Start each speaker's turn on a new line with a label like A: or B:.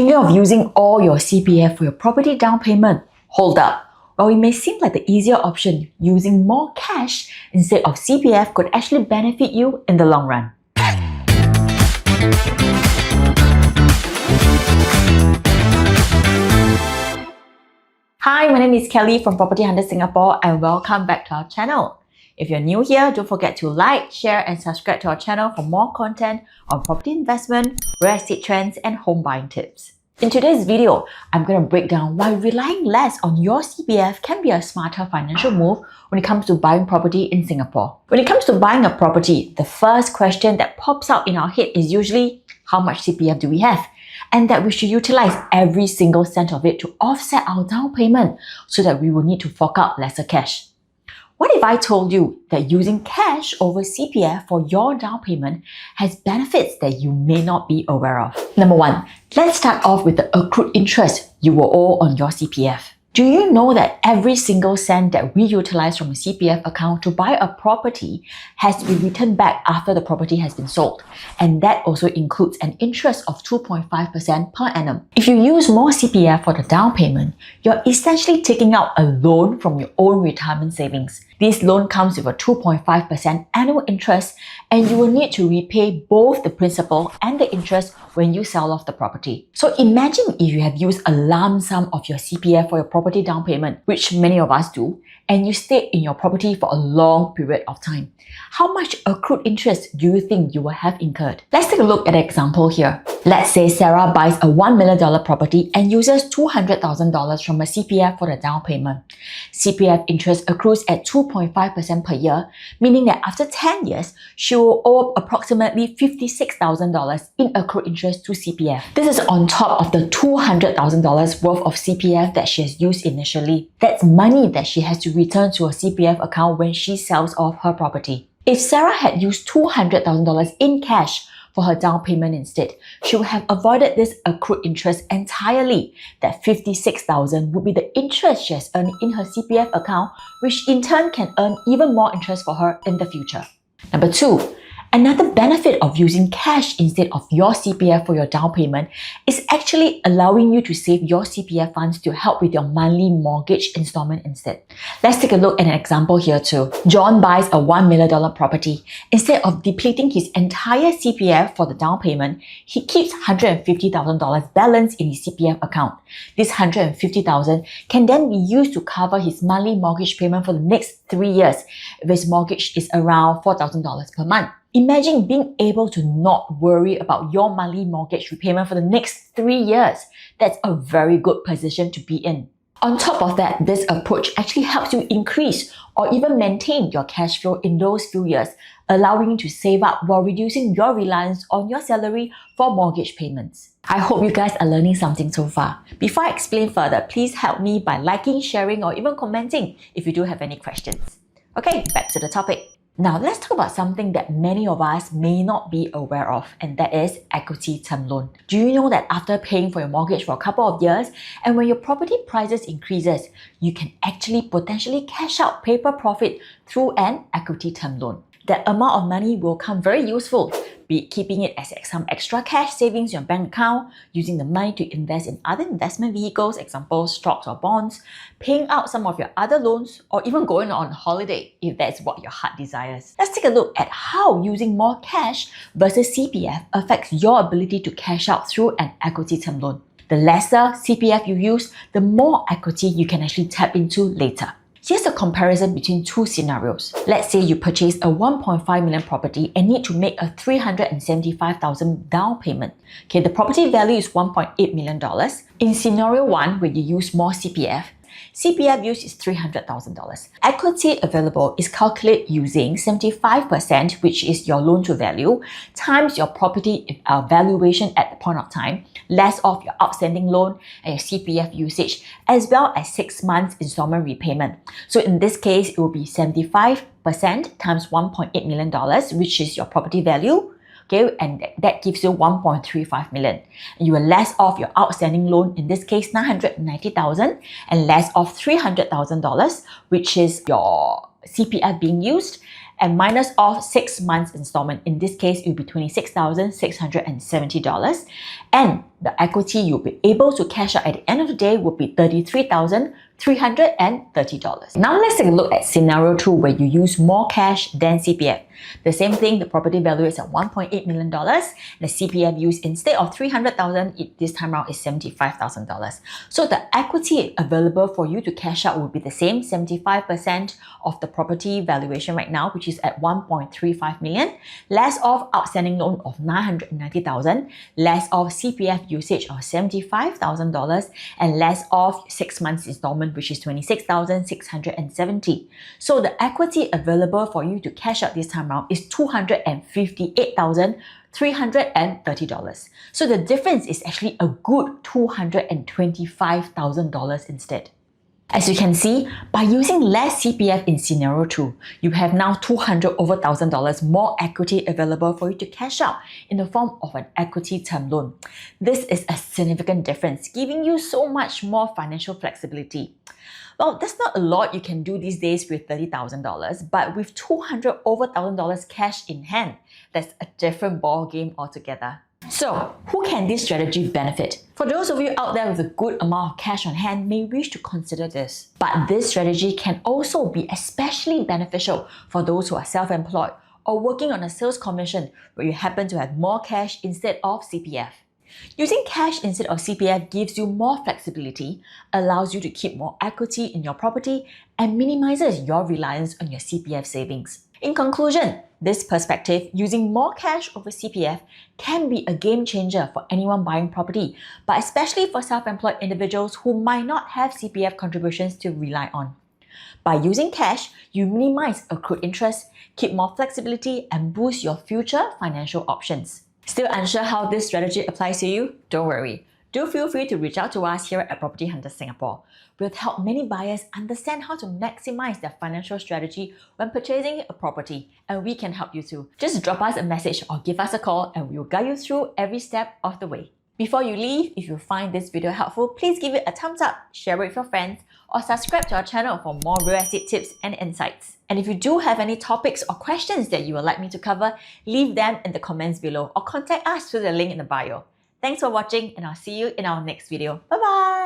A: Thinking of using all your CPF for your property down payment? Hold up. While it may seem like the easier option, using more cash instead of CPF could actually benefit you in the long run. Hi, my name is Kelly from PropertyHunter Singapore and welcome back to our channel. If you're new here, don't forget to like, share and subscribe to our channel for more content on property investment, real estate trends and home buying tips. In today's video, I'm going to break down why relying less on your CPF can be a smarter financial move when it comes to buying property in Singapore. When it comes to buying a property, the first question that pops out in our head is usually, how much CPF do we have? And that we should utilize every single cent of it to offset our down payment so that we will need to fork out lesser cash. What if I told you that using cash over CPF for your down payment has benefits that you may not be aware of? Number one, let's start off with the accrued interest you will owe on your CPF. Do you know that every single cent that we utilize from a CPF account to buy a property has to be returned back after the property has been sold? And that also includes an interest of 2.5% per annum. If you use more CPF for the down payment, you're essentially taking out a loan from your own retirement savings. This loan comes with a 2.5% annual interest and you will need to repay both the principal and the interest when you sell off the property. So imagine if you have used a lump sum of your CPF for your property down payment, which many of us do, and you stayed in your property for a long period of time. How much accrued interest do you think you will have incurred? Let's take a look at an example here. Let's say Sarah buys a $1 million property and uses $200,000 from her CPF for the down payment. CPF interest accrues at 2.5% per year, meaning that after 10 years, she will owe approximately $56,000 in accrued interest to CPF. This is on top of the $200,000 worth of CPF that she has used initially. That's money that she has to return to her CPF account when she sells off her property. If Sarah had used $200,000 in cash for her down payment instead, she would have avoided this accrued interest entirely. That $56,000 would be the interest she has earned in her CPF account, which in turn can earn even more interest for her in the future. Number two, another benefit of using cash instead of your CPF for your down payment is actually allowing you to save your CPF funds to help with your monthly mortgage installment instead. Let's take a look at an example here too. John buys a $1 million property. Instead of depleting his entire CPF for the down payment, he keeps $150,000 balance in his CPF account. This $150,000 can then be used to cover his monthly mortgage payment for the next 3 years if his mortgage is around $4,000 per month. Imagine being able to not worry about your monthly mortgage repayment for the next 3 years. That's a very good position to be in. On top of that, this approach actually helps you increase or even maintain your cash flow in those few years, allowing you to save up while reducing your reliance on your salary for mortgage payments. I hope you guys are learning something so far. Before I explain further, please help me by liking, sharing or even commenting if you do have any questions. Okay, back to the topic. Now, let's talk about something that many of us may not be aware of, and that is equity term loan. Do you know that after paying for your mortgage for a couple of years, and when your property prices increases, you can actually potentially cash out paper profit through an equity term loan? That amount of money will come very useful, be it keeping it as some extra cash savings in your bank account, using the money to invest in other investment vehicles, example stocks or bonds, paying out some of your other loans, or even going on holiday if that's what your heart desires. Let's take a look at how using more cash versus CPF affects your ability to cash out through an equity term loan. The lesser CPF you use, the more equity you can actually tap into later. Here's a comparison between two scenarios. Let's say you purchase a 1.5 million property and need to make a $375,000 down payment. Okay, the property value is $1.8 million. In scenario 1, where you use more CPF use is $300,000. Equity available is calculated using 75%, which is your loan to value, times your property valuation at the point of time, less of your outstanding loan and your CPF usage, as well as 6 months installment repayment. So in this case, it will be 75% times $1.8 million, which is your property value. Okay, and that gives you 1.35 million. You will less off your outstanding loan, in this case $990,000, and less of $300,000, which is your CPF being used, and minus off 6 months installment. In this case, it will be $26,670. And the equity you'll be able to cash out at the end of the day would be $33,330. Now let's take a look at scenario 2 where you use more cash than CPF. The same thing, the property value is at $1.8 million. The CPF used instead of $300,000, this time around is $75,000. So the equity available for you to cash out will be the same, 75% of the property valuation right now, which is at $1.35 million, less of outstanding loan of $990,000, less of CPF usage of $75,000, and less of 6 months installment, which is $26,670. So the equity available for you to cash out this time around is $258,330. So the difference is actually a good $225,000 instead. As you can see, by using less CPF in scenario 2, you have now $200,000 more equity available for you to cash out in the form of an equity term loan. This is a significant difference, giving you so much more financial flexibility. Well, that's not a lot you can do these days with $30,000, but with $200,000 cash in hand, that's a different ball game altogether. So, who can this strategy benefit? For those of you out there with a good amount of cash on hand may wish to consider this. But this strategy can also be especially beneficial for those who are self-employed or working on a sales commission where you happen to have more cash instead of CPF. Using cash instead of CPF gives you more flexibility, allows you to keep more equity in your property, and minimizes your reliance on your CPF savings. In conclusion, this perspective, using more cash over CPF, can be a game changer for anyone buying property, but especially for self-employed individuals who might not have CPF contributions to rely on. By using cash, you minimize accrued interest, keep more flexibility, and boost your future financial options. Still unsure how this strategy applies to you? Don't worry. Do feel free to reach out to us here at Property Hunter Singapore. We've helped many buyers understand how to maximize their financial strategy when purchasing a property, and we can help you too. Just drop us a message or give us a call and we'll guide you through every step of the way. Before you leave, if you find this video helpful, please give it a thumbs up, share it with your friends, or subscribe to our channel for more real estate tips and insights. And if you do have any topics or questions that you would like me to cover, leave them in the comments below or contact us through the link in the bio. Thanks for watching, and I'll see you in our next video. Bye bye!